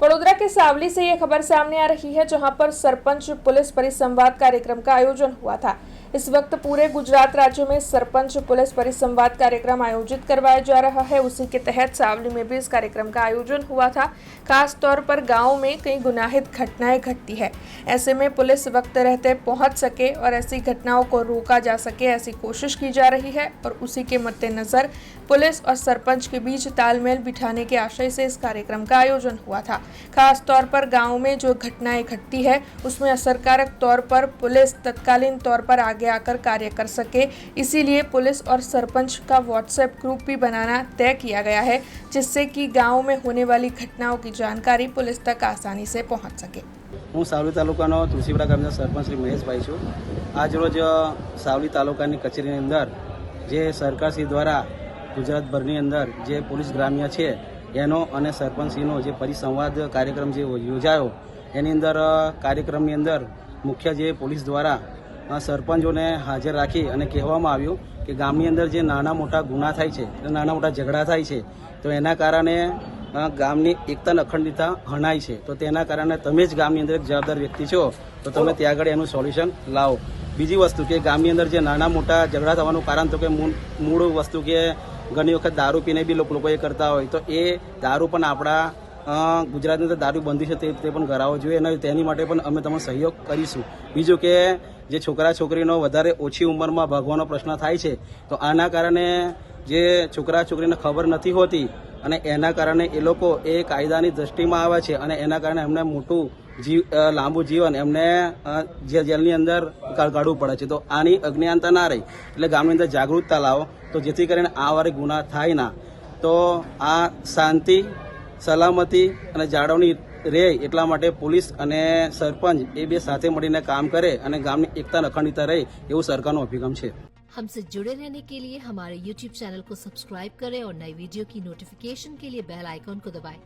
वडोदरा के सावली से ये खबर सामने आ रही है, जहां पर सरपंच पुलिस परिसंवाद कार्यक्रम का आयोजन हुआ था। इस वक्त पूरे गुजरात राज्य में सरपंच पुलिस परिसंवाद कार्यक्रम आयोजित करवाया जा रहा है। उसी के तहत सावली में भी इस कार्यक्रम का आयोजन हुआ था। खास तौर पर गाँव में कई गुनाहित घटनाएं घटती है। ऐसे में पुलिस वक्त रहते पहुंच सके और ऐसी घटनाओं को रोका जा सके, ऐसी कोशिश की जा रही है। और उसी के मद्देनजर पुलिस और सरपंच के बीच तालमेल बिठाने के आशय से इस कार्यक्रम का आयोजन हुआ था। खास तौर पर गाँव में जो घटनाएं घटती है उसमें असरकारक तौर पर पुलिस तत्कालीन तौर पर आगे आकर कार्य कर सके, इसीलिए पुलिस और सरपंच का व्हाट्सएप ग्रुप भी बनाना तय किया गया है, जिससे कि गाँव में होने वाली घटनाओं की जानकारी पुलिस तक आसानी से पहुंच सके। હું સાવલી તાલુકાનો તુલસીપુરા ગામના સરપંચ શ્રી મહેશભાઈ છું। આજ રોજ સાવલી તાલુકાની કચેરીની અંદર જે સરકારશ્રી દ્વારા ગુજરાતભરની અંદર જે પોલીસ ગ્રામ્ય છે એનો અને સરપંચશ્રીનો જે પરિસંવાદ કાર્યક્રમ જે યોજાયો એની અંદર કાર્યક્રમની અંદર મુખ્ય જે પોલીસ દ્વારા સરપંચોને હાજર રાખી અને કહેવામાં આવ્યું કે ગામની અંદર જે નાના મોટા ગુના થાય છે, નાના મોટા ઝઘડા થાય છે, તો એના કારણે ગામની એકતા અને અખંડિતતા હણાય છે। તો તેના કારણે તમે જ ગામની અંદર એક જવાબદાર વ્યક્તિ છો, તો તમે ત્યાં આગળ એનું સોલ્યુશન લાવો। બીજી વસ્તુ કે ગામની અંદર જે નાના મોટા ઝઘડા થવાનું કારણ તો કે મૂળ વસ્તુ કે ઘણી વખત દારૂ પીને બી લોકો એ કરતા હોય, તો એ દારૂ પણ આપણા ગુજરાતની અંદર દારૂ બંધી છે તે પણ કરાવવો જોઈએ અને તેની માટે પણ અમે તમને સહયોગ કરીશું। બીજું કે જે છોકરા છોકરીનો વધારે ઓછી ઉંમરમાં ભાગવાનો પ્રશ્ન થાય છે, તો આના કારણે જે છોકરા છોકરીને ખબર નથી હોતી અને એના કારણે એ લોકો એ કાયદાની દ્રષ્ટિમાં આવે છે અને એના કારણે એમને મોટું લાંબુ જીવન એમને જેલની અંદર કાઢવું પડે છે। તો આની અજ્ઞાનતા ના રહી એટલે ગામની અંદર જાગૃતતા લાવો, તો જેથી કરીને આ વારે ગુના થાય ના, તો આ શાંતિ સલામતી અને જાળવણી રહે એટલા માટે પોલીસ અને સરપંચ એ બે સાથે મળીને કામ કરે અને ગામની એકતા અને અખંડિતતા રહે એવું સરકારનો અભિગમ છે। हमसे जुड़े रहने के लिए हमारे YouTube चैनल को सब्सक्राइब करें और नई वीडियो की नोटिफिकेशन के लिए बेल आइकॉन को दबाएं।